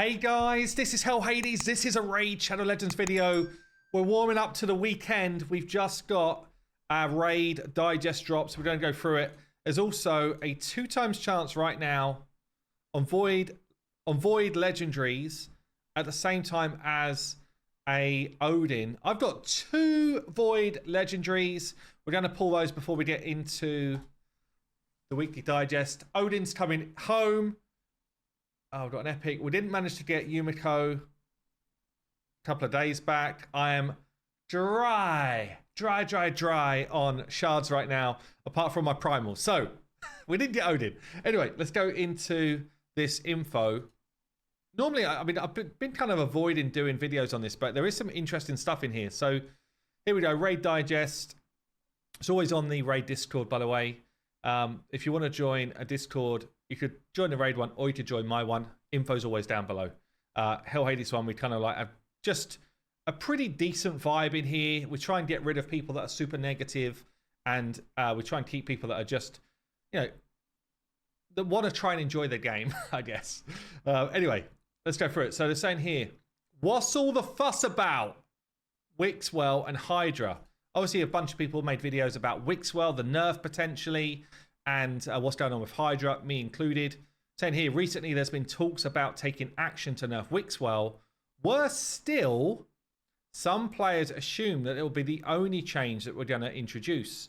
Hey guys, this is Hell Hades. This is a Raid Shadow Legends video. We're warming up to the weekend. We've just got our Raid Digest drops. We're going to go through it. There's also a 2x chance right now on Void Legendaries at the same time as a Odin. I've got 2 Void Legendaries. We're going to pull those before we get into the weekly digest. Odin's coming home. Oh, we've got an epic. We didn't manage to get Yumiko a couple of days back. I am dry on shards right now, apart from my primal. So, we didn't get Odin. Anyway, let's go into this info. Normally, I mean, I've been kind of avoiding doing videos on this, but there is some interesting stuff in here. So, here we go. Raid Digest. It's always on the Raid Discord, by the way. If you want to join a Discord, you could join the Raid one, or you could join my one. Info's always down below. Hell Hades one, we kind of like have just a pretty decent vibe in here. We try and get rid of people that are super negative, and we try and keep people that are just, you know, that want to try and enjoy the game, I guess. Anyway, let's go through it. So they're saying here, what's all the fuss about? Wixwell and Hydra. Obviously, a bunch of people made videos about Wixwell, the nerf potentially, and what's going on with Hydra, me included. Saying here, recently there's been talks about taking action to nerf Wixwell. Worse still, some players assume that it will be the only change that we're going to introduce.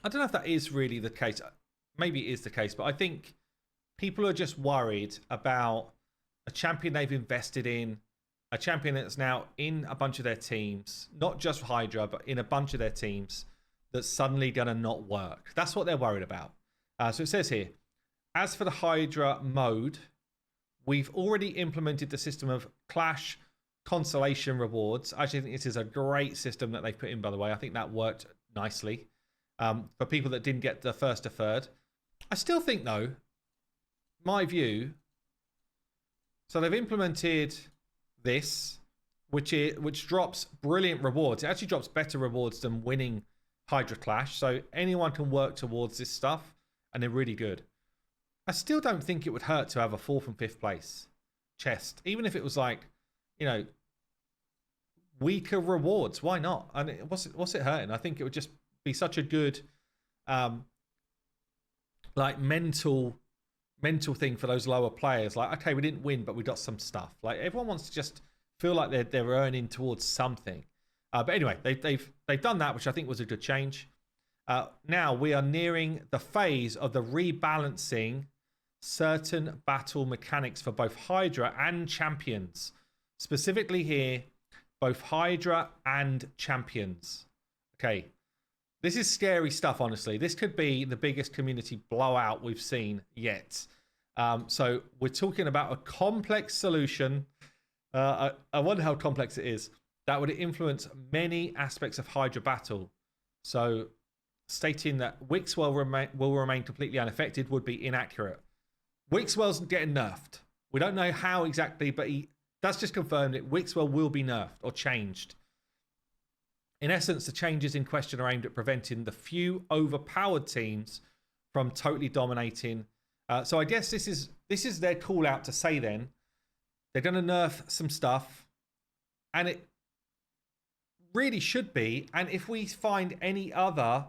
I don't know if that is really the case. Maybe it is the case, but I think people are just worried about a champion they've invested in, a champion that's now in a bunch of their teams, not just Hydra, but in a bunch of their teams, that's suddenly going to not work. That's what they're worried about. So it says here, as for the Hydra mode, we've already implemented the system of Clash Consolation rewards. I actually think this is a great system that they've put in, by the way. I think that worked nicely for people that didn't get the first to third. I still think, though, my view, so they've implemented this, which drops brilliant rewards. It actually drops better rewards than winning Hydra Clash, so anyone can work towards this stuff, and they're really good. I still don't think it would hurt to have a 4th and 5th place chest, even if it was like, you know, weaker rewards. Why not? And what's it hurting? I think it would just be such a good, like mental thing for those lower players. Like, okay, we didn't win, but we got some stuff. Like, everyone wants to just feel like they're earning towards something. But anyway, they've done that, which I think was a good change. Now we are nearing the phase of the rebalancing certain battle mechanics for both Hydra and champions. Specifically here, both Hydra and champions. Okay, this is scary stuff, honestly. This could be the biggest community blowout we've seen yet. So we're talking about a complex solution. I wonder how complex it is. That would influence many aspects of Hydra battle. So stating that Wixwell will remain completely unaffected would be inaccurate. Wixwell's getting nerfed. We don't know how exactly, but that's just confirmed that Wixwell will be nerfed or changed. In essence, the changes in question are aimed at preventing the few overpowered teams from totally dominating. So I guess this is their call out to say then they're going to nerf some stuff, and it really should be. And if we find any other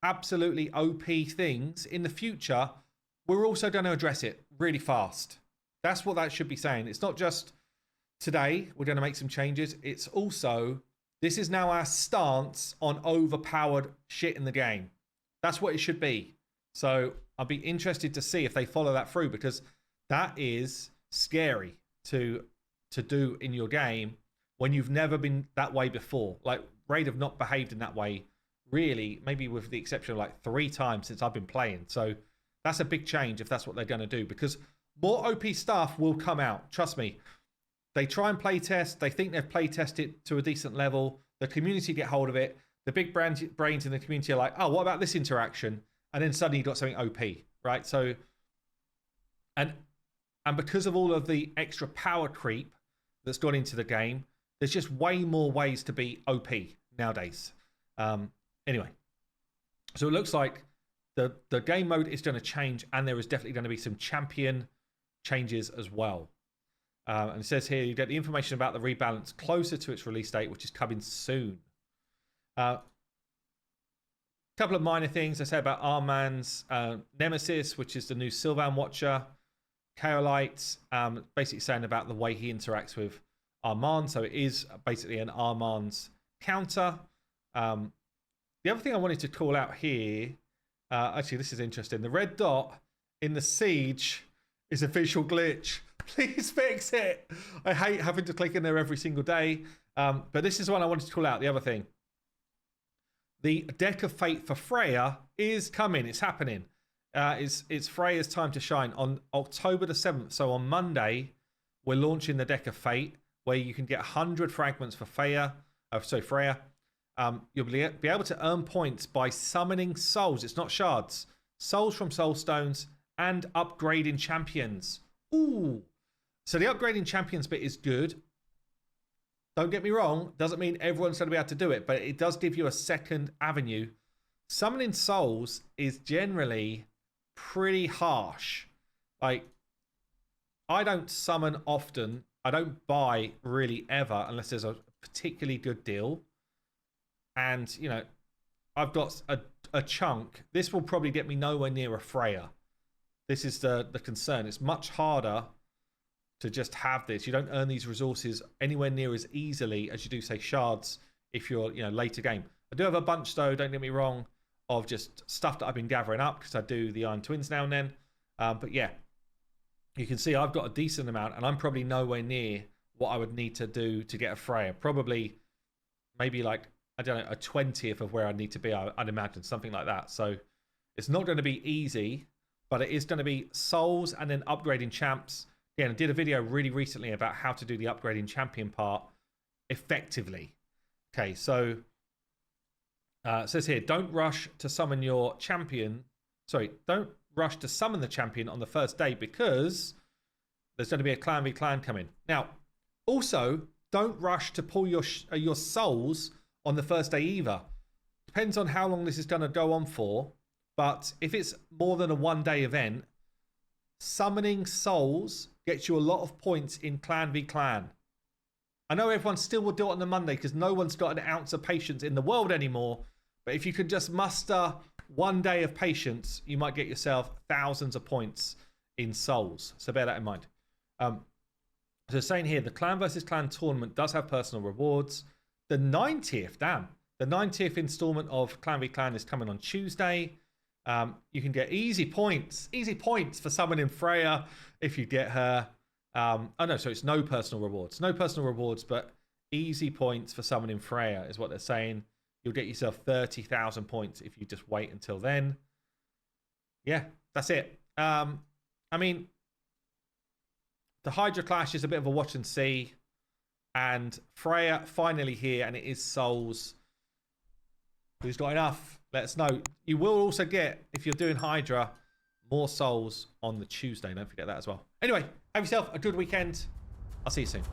absolutely OP things in the future, we're also going to address it really fast. That's what that should be saying. It's not just today we're going to make some changes. It's also, this is now our stance on overpowered shit in the game. That's what it should be. So I'll be interested to see if they follow that through, because that is scary to do in your game when you've never been that way before. Like, Raid have not behaved in that way, really, maybe with the exception of like 3 times since I've been playing. So that's a big change if that's what they're going to do, because more OP stuff will come out. Trust me. They try and play test. They think they've play tested to a decent level. The community get hold of it. The big brains in the community are like, oh, what about this interaction? And then suddenly you've got something OP, right? So, and because of all of the extra power creep that's gone into the game, there's just way more ways to be OP nowadays. Anyway, so it looks like the game mode is going to change, and there is definitely going to be some champion changes as well. And it says here you get the information about the rebalance closer to its release date, which is coming soon. Couple of minor things I say about Arman's Nemesis, which is the new Sylvan Watcher. Kaolite, basically saying about the way he interacts with Armand. So it is basically an Armand's counter. The other thing I wanted to call out here, actually this is interesting. The red dot in the siege is a visual glitch. Please fix it. I hate having to click in there every single day. But this is one I wanted to call out. The other thing. The Deck of Fate for Freya is coming. It's happening. It's Freya's time to shine on October the 7th. So on Monday, we're launching the Deck of Fate, where you can get 100 fragments for Freya. You'll be able to earn points by summoning souls. It's not shards. Souls from soul stones and upgrading champions. Ooh. So the upgrading champions bit is good. Don't get me wrong. Doesn't mean everyone's going to be able to do it, but it does give you a second avenue. Summoning souls is generally pretty harsh. Like, I don't summon often. I don't buy really ever unless there's a particularly good deal. And, you know, I've got a chunk. This will probably get me nowhere near a Freya. This is the concern. It's much harder to just have this. You don't earn these resources anywhere near as easily as you do, say, shards if you're, you know, later game. I do have a bunch, though, don't get me wrong, of just stuff that I've been gathering up because I do the Iron Twins now and then. But yeah, you can see I've got a decent amount and I'm probably nowhere near what I would need to do to get a Freya. Probably maybe like, I don't know, a 20th of where I need to be, I'd imagine, something like that. So it's not going to be easy, but it is going to be souls and then upgrading champs. Again, I did a video really recently about how to do the upgrading champion part effectively. Okay, so it says here, don't rush to summon your champion. Sorry, don't rush to summon the champion on the first day because there's going to be a clan v clan coming. Now, also, don't rush to pull your souls on the first day either. Depends on how long this is going to go on for. But if it's more than a one-day event, summoning souls gets you a lot of points in clan v clan. I know everyone still will do it on the Monday because no one's got an ounce of patience in the world anymore. But if you can just muster one day of patience, you might get yourself thousands of points in souls. So bear that in mind. So saying here, the clan versus clan tournament does have personal rewards. The 90th, the 90th installment of Clan v Clan is coming on Tuesday. You can get easy points for summoning Freya if you get her. Oh no, so it's no personal rewards. No personal rewards, but easy points for summoning Freya is what they're saying. You'll get yourself 30,000 points if you just wait until then. Yeah, that's it. I mean, the Hydra Clash is a bit of a watch and see. And Freya finally here, and it is souls. Who's got enough? Let us know. You will also get, if you're doing Hydra, more souls on the Tuesday. Don't forget that as well. Anyway, have yourself a good weekend. I'll see you soon.